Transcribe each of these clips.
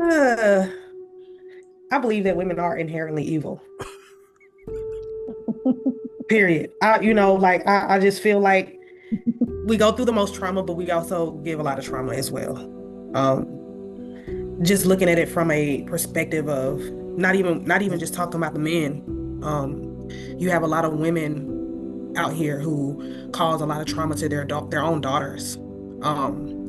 Uh, I believe that women are inherently evil. Period. I just feel like we go through the most trauma, but we also give a lot of trauma as well. Um, just looking at it from a perspective of not even just talking about the men. You have a lot of women out here who cause a lot of trauma to their own daughters.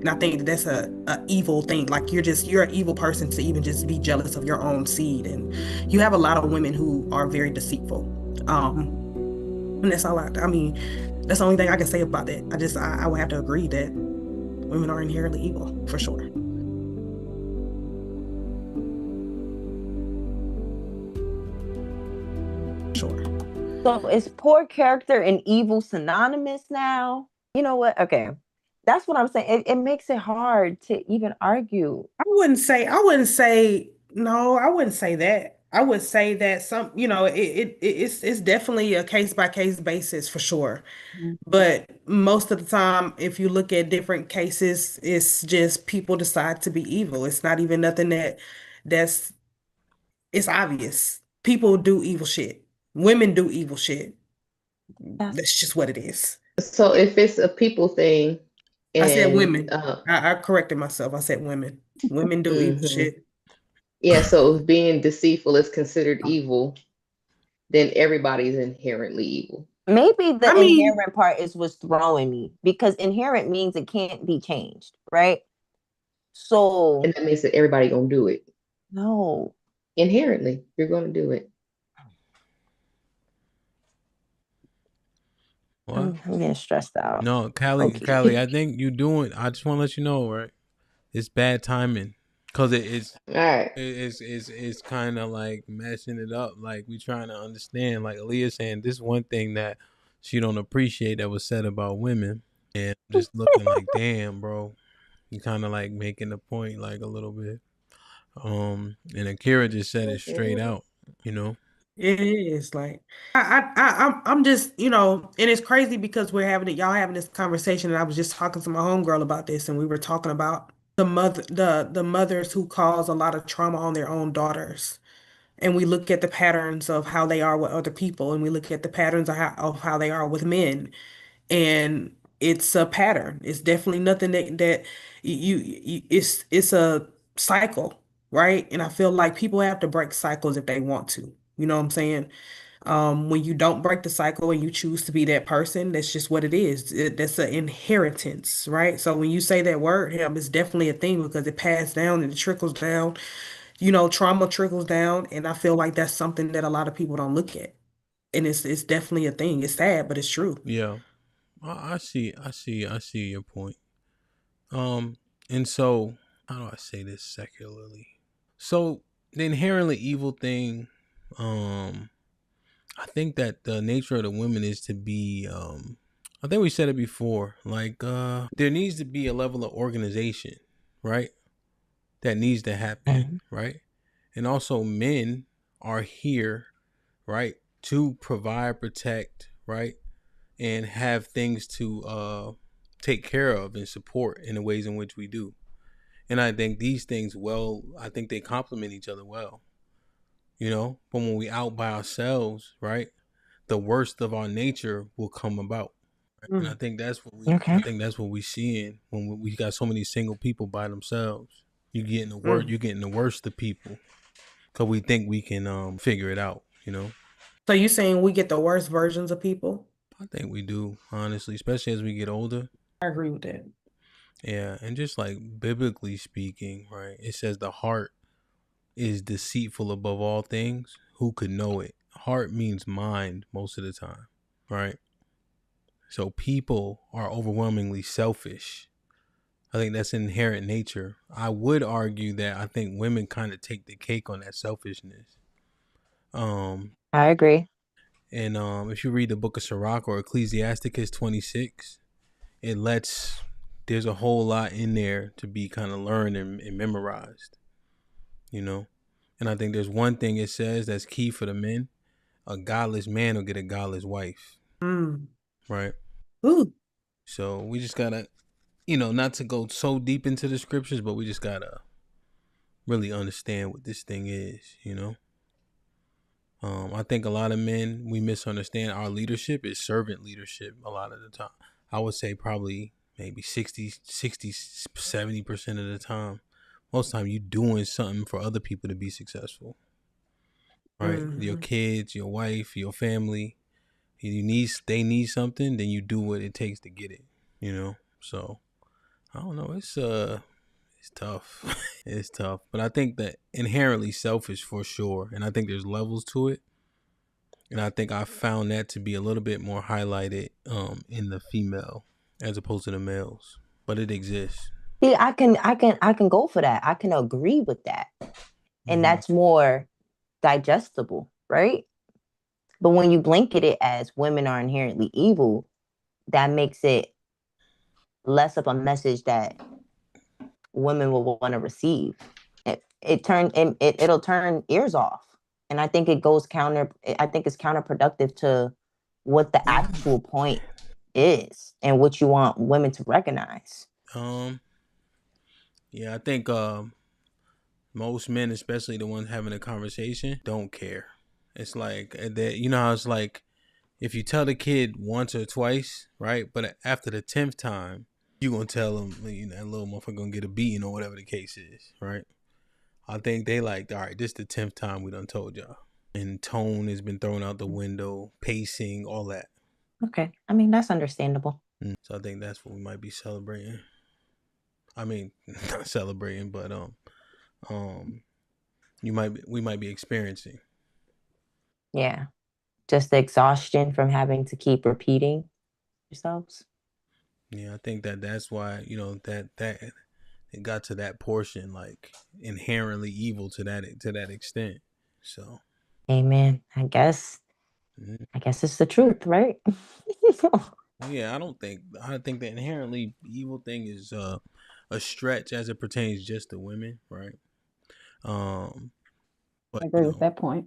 And I think that's a evil thing. Like you're an evil person to even just be jealous of your own seed. And you have a lot of women who are very deceitful. And that's all I mean, that's the only thing I can say about that. I would have to agree that women are inherently evil for sure. Sure. So is poor character and evil synonymous now? You know what? Okay. That's what I'm saying. It makes it hard to even argue. No, I wouldn't say that. I would say that it's definitely a case by case basis for sure. Mhm. But most of the time, if you look at different cases, it's just people decide to be evil. It's not even nothing that's it's obvious. People do evil shit. Women do evil shit. That's That's just what it is. So if it's a people thing I said and women. I corrected myself. I said women. Women do evil mhm. shit. Yeah, so if being deceitful is considered evil, then everybody's inherently evil. maybe the I mean, inherent part is what's throwing me because inherent means it can't be changed, right? So And that means that everybody gonna do it. no. Inherently, you're gonna do it. What? I'm getting stressed out. No, Callie, Okay. I think you doing. I just want to let you know, right? It's bad timing because All right. it's kind of like messing it up. Like we trying to understand. Like Aaliyah saying, this one thing that she don't appreciate that was said about women, and I'm just looking like, damn, bro, you kind of like making the point like a little bit. And Akira just said it straight Mhm. out. You know. it is like I'm just and it's crazy because y'all having this conversation, and I was just talking to my homegirl about this, and we were talking about the mothers who cause a lot of trauma on their own daughters. And we look at the patterns of how they are with other people, and we look at the patterns of how they are with men, and it's a pattern. It's definitely nothing that it's a cycle, right? And I feel like people have to break cycles if they want to. You know what I'm saying? When you don't break the cycle and you choose to be that person, that's just what it is. That's an inheritance, right? So when you say that word, him, it's definitely a thing because it passed down and it trickles down. Trauma trickles down, and I feel like that's something that a lot of people don't look at. And it's definitely a thing. It's sad, but it's true. Yeah. I see your point. Um, and so how do I say this secularly? So the inherently evil thing, um, I think that the nature of the women is to be, I think we said it before, like there needs to be a level of organization, right? That needs to happen, Mhm. right? And also men are here, right, to provide, protect, right? And have things to take care of and support in the ways in which we do. And I think these things, well, I think they complement each other well, but when we out by ourselves, right, the worst of our nature will come about. Right? And I Mm. think that's what I Okay. think that's what we seeing when we got so many single people by themselves. Mm. You're getting the worst of people because we think we can figure it out. So you saying we get the worst versions of people? I think we do, honestly, especially as we get older. I agree with that. Yeah, and just like biblically speaking, right? It says the heart is deceitful above all things. Who could know it? Heart means mind most of the time, right? So people are overwhelmingly selfish. I think that's inherent nature. I would argue that I think women kind of take the cake on that selfishness. Um, I agree. and if you read the book of Sirach or Ecclesiasticus 26, it lets there's a whole lot in there to be kind of learned and memorized, you know. And I think there's one thing it says that's key for the men: a godless man will get a godless wife, Mm. right? Ooh. So we just gotta, not to go so deep into the scriptures, but we just gotta really understand what this thing is, you know. I think a lot of men, we misunderstand our leadership is servant leadership a lot of the time. I would say probably maybe 70% of the time. Most of the time you doing something for other people to be successful, right? Your kids, your wife, your family. They need something, then you do what it takes to get it, you know. So I don't know. It's tough. It's tough, but I think that inherently selfish for sure, and I think there's levels to it. And I think I found that to be a little bit more highlighted in the female as opposed to the males. But it exists. See, I can go for that. I can agree with that. And that's more digestible, right? But when you blanket it as women are inherently evil, that makes it less of a message that women will want to receive. It'll turn ears off. And I think I think it's counterproductive to what the actual point is and what you want women to recognize. Yeah, I think most men, especially the ones having a conversation, don't care. It's like that, you know how it's like if you tell the kid once or twice, right? But after the 10th time, you gonna tell them, you know, that little motherfucker gonna get a beating or whatever the case is, right? I think they like, all right, this is the 10th time we done told y'all. And tone has been thrown out the window, pacing, all that. Okay. I mean, that's understandable. So I think that's what we might be celebrating. I mean, not celebrating, but we might be experiencing. Yeah. Just the exhaustion from having to keep repeating yourselves. Yeah, I think that's why, you know, that it got to that portion, like inherently evil to that extent. So Amen. I guess it's the truth, right? yeah, I think the inherently evil thing is a stretch as it pertains just to women, right? But I agree with that point.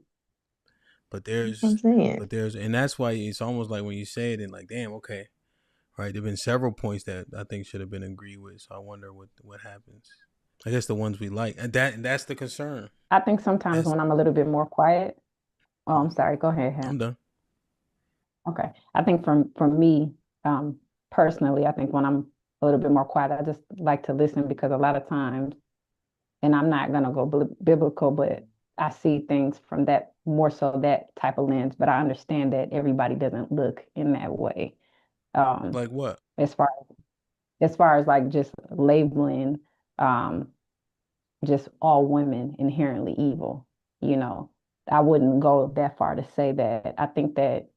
But That's what I'm saying. and that's why it's almost like when you say it and like, damn, okay, right? There've been several points that I think should have been agreed with. So I wonder what happens. I guess the ones we like, and that's the concern. I think sometimes when I'm a little bit more quiet. Oh, I'm sorry. Go ahead, I'm Ham. done. Okay. I think from me, personally, I think when I'm a little bit more quiet, I just like to listen because a lot of times, and I'm not gonna go biblical, but I see things from that more so that type of lens. But I understand that everybody doesn't look in that way. Like what? As far as like just labeling, um, just all women inherently evil. You know, I wouldn't go that far to say that. I think that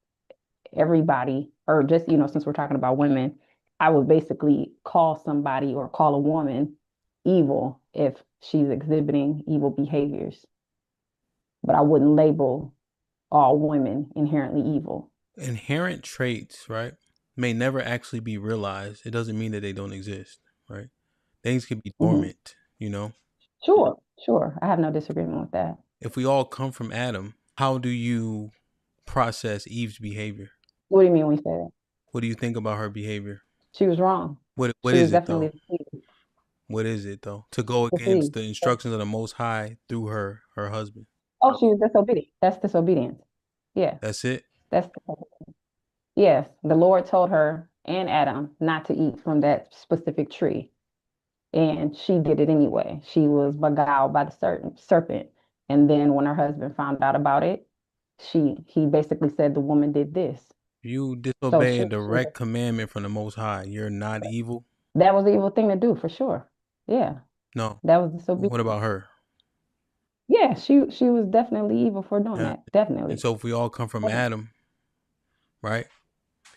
everybody, or just, since we're talking about women, I would basically call somebody or call a woman evil if she's exhibiting evil behaviors. But I wouldn't label all women inherently evil. Inherent traits, right, may never actually be realized. It doesn't mean that they don't exist, right? Things can be dormant, you know? Sure. I have no disagreement with that. If we all come from Adam, how do you process Eve's behavior? What do you mean when you say that? What do you think about her behavior? She was wrong. What She was is it though? definitely deceived. What is it though? To go against Deceived. the instructions of the Most High through her husband. Oh, she was disobedient. That's disobedience. Yeah. That's it. That's yes. The Lord told her and Adam not to eat from that specific tree. And she did it anyway. She was beguiled by the serpent. And then when her husband found out about it, he basically said the woman did this. You So disobey a direct commandment from the Most High. You're not evil. that was the evil thing to do for sure. Yeah. No. That was disobedience. What about her? Yeah, she was definitely evil for doing that. Definitely. And so if we all come from Adam, right?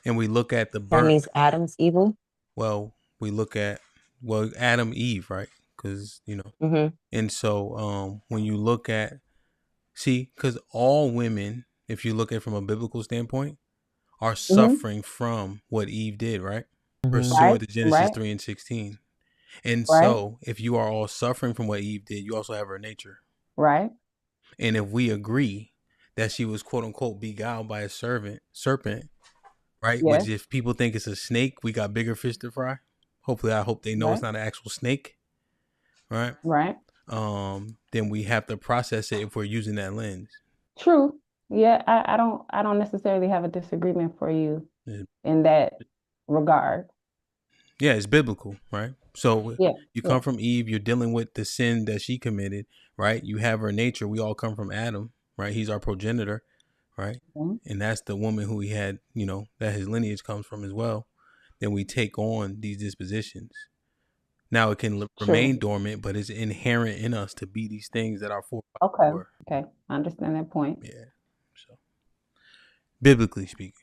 And we look at the That burnt. means Adam's evil. Well, we look at Adam, Eve, right? Because and so when you look at because all women, if you look at it from a biblical standpoint, are suffering from what Eve did, right? Pursuant to Genesis 3:16. And so if you are all suffering from what Eve did, you also have her nature. Right. And if we agree that she was quote unquote beguiled by a serpent, right? Yes. Which if people think it's a snake, we got bigger fish to fry. I hope they know it's not an actual snake. Right. Right. then we have to process it if we're using that lens. True. Yeah, I don't necessarily have a disagreement for you Yeah. in that regard. Yeah, it's biblical, right? So Yeah, you yeah. come from Eve, you're dealing with the sin that she committed, right? You have her nature. We all come from Adam, right? He's our progenitor, right? Mhm. And that's the woman who he had, that his lineage comes from as well. Then we take on these dispositions. Now it can True. remain dormant, but it's inherent in us to be these things that our forefathers Okay. were. Okay. I understand that point. Yeah. So biblically speaking.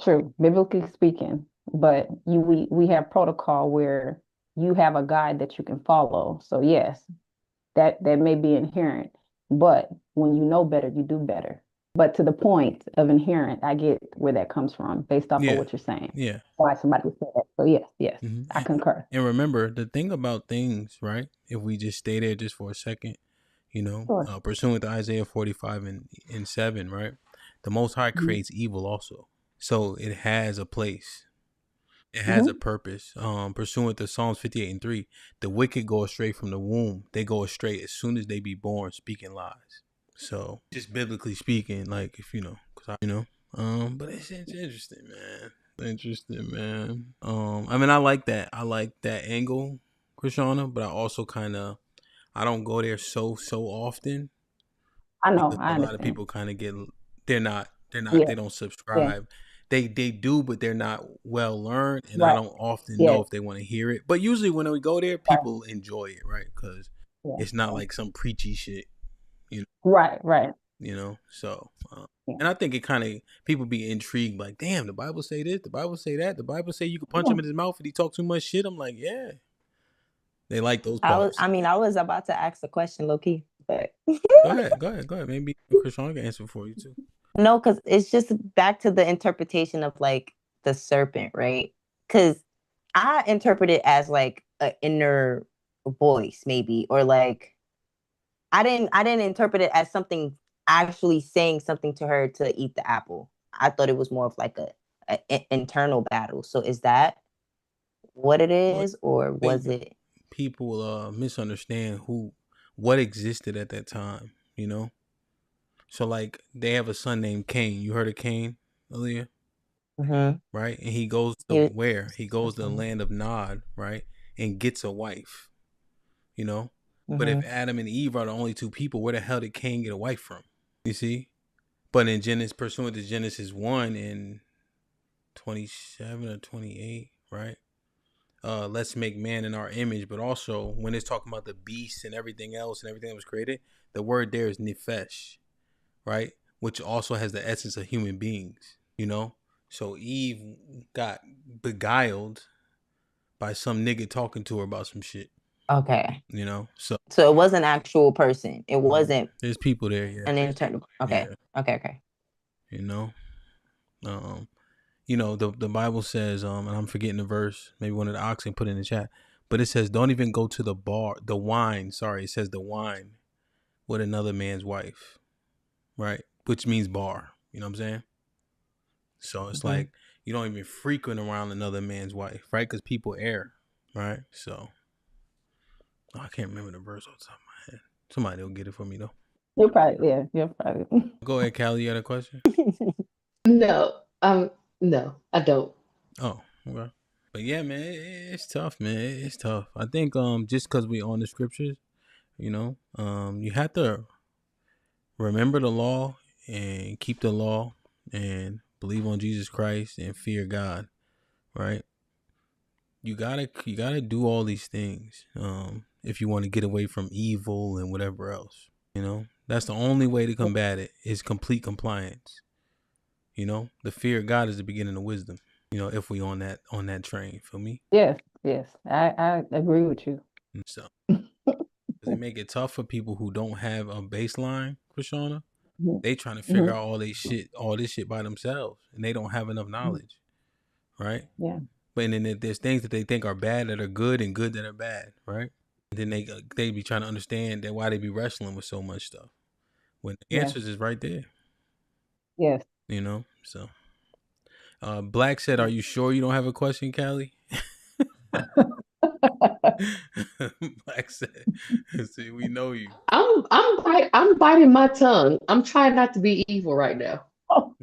True, biblically speaking, but we have protocol where you have a guide that you can follow. So yes, that may be inherent, but when you know better, you do better. But to the point of inherent, I get where that comes from based off of Yeah. what you're saying. Yeah. Why somebody would say that. So yes, I concur. And remember the thing about things, right? If we just stay there just for a second, Sure. pursuant to Isaiah 45 and 7, right? The Most High Mhm. creates evil also. So it has a place. It has a purpose. Pursuant to Psalms 58 and 3, the wicked go astray from the womb. They go astray as soon as they be born, speaking lies. So just biblically speaking, like if but it's interesting, man. Interesting, man. I mean, I like that. I like that angle, Krishana, but I also I don't go there so often I know, because I a lot of understand. people kind of get Yeah, they don't yeah, subscribe. They do, but they're not well learned, and I right. don't often know Yes, if they want to hear it. But usually when we go there, right. people enjoy it, right? Because Yeah, it's not yeah. like some preachy shit, you Right. So, Yeah. and I think it kind of people be intrigued, like, damn, the Bible say this, the Bible say that, the Bible say you could punch Yeah. him in his mouth if he talk too much shit. I'm like, yeah, they like those parts. I was about to ask the question, low key, but Go ahead. Maybe Krishan can answer for you too. no, because it's just back to the interpretation of like the serpent, right? Because I interpret it as like an inner voice, maybe, or like I didn't interpret it as something actually saying something to her to eat the apple. I thought it was more of like a internal battle. So is that what it Well, is, or I think was it? people misunderstand what existed at that time. So like they have a son named Cain. You heard of Cain, Aaliyah? Mm-hmm. Right? And he goes to He where? He goes to the land of Nod, right? And gets a wife. But if mm-hmm. Adam and Eve are the only two people, where the hell did Cain get a wife from? You see? But in Genesis, pursuant to Genesis 1 and 27 or 28, right? Let's make man in our image. But also, when it's talking about the beasts and everything else and everything that was created, the word there is nefesh, right? Which also has the essence of human beings. So Eve got beguiled by some nigga talking to her about some shit, Okay. So it was an actual person. It wasn't there's people there, yeah. an internal. Okay. Yeah. Okay. You know, um, the Bible says, and I'm forgetting the verse. Maybe one of the oxen put it in the chat, but it says, "Don't even go to the wine." Sorry, it says the wine with another man's wife, right? Which means bar. You know what I'm saying? So it's like you don't even frequent around another man's wife, right? Because people err, right? So I can't remember the verse off the top of my head. Somebody will get it for me though. You're probably. Go ahead, Callie. You had a question? No, no, I don't. Oh, okay. But yeah, man, it's tough, man. It's tough. I think just because we on the scriptures, you have to remember the law and keep the law and believe on Jesus Christ and fear God, right? You gotta do all these things if you want to get away from evil and whatever else. That's the only way to combat it is complete compliance. The fear of God is the beginning of wisdom. If we on that train, feel me? Yes. I agree with you. So they make it tough for people who don't have a baseline, Krishana. Mhm. They trying to figure out all this shit by themselves, and they don't have enough knowledge, right? Yeah. But then there's things that they think are bad that are good and good that are bad, right? And then they be trying to understand that why they be wrestling with so much stuff when the Yeah. answers is right there. Yes. So Black said, "Are you sure you don't have a question, Callie?" Black said, "See, we know you." I'm biting my tongue. I'm trying not to be evil right now.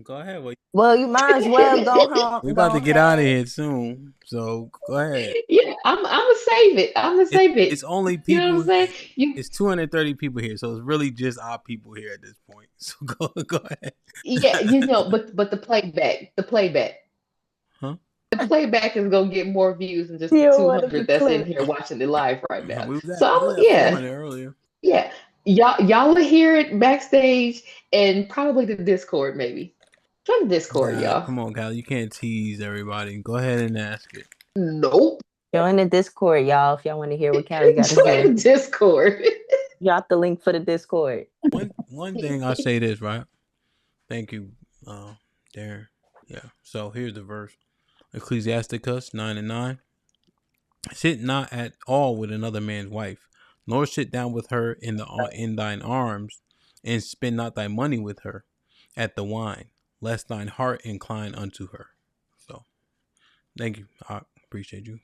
Go ahead. Well, you might as well go We home. about Go to get out of ahead. here soon, so go ahead. Yeah, I'm gonna save it. I'm gonna save It's it. only You know what I'm people. saying? You It's 230 people here, so it's really just our people here at this point. So go ahead. Yeah, but Huh? the playback is gonna get more views than just the You don't want to 200 be that's in clipped. here watching it live right now. We was So at we was at yeah, 400 earlier. yeah. Y'all will hear it backstage and probably the Discord maybe. Join the Discord, Nah, y'all. come on, Cal. You can't tease everybody. Go ahead and ask it. Nope. Join the Discord, y'all, if y'all want to hear what Callie got to Join say. the Discord. Drop the link for the Discord. One thing I say this, right? Thank you, Darren. Yeah. So here's the verse. Ecclesiasticus 9:9. Sit not at all with another man's wife, nor sit down with her in thine arms, and spend not thy money with her at the wine, lest thine heart incline unto her. So thank you. I appreciate you.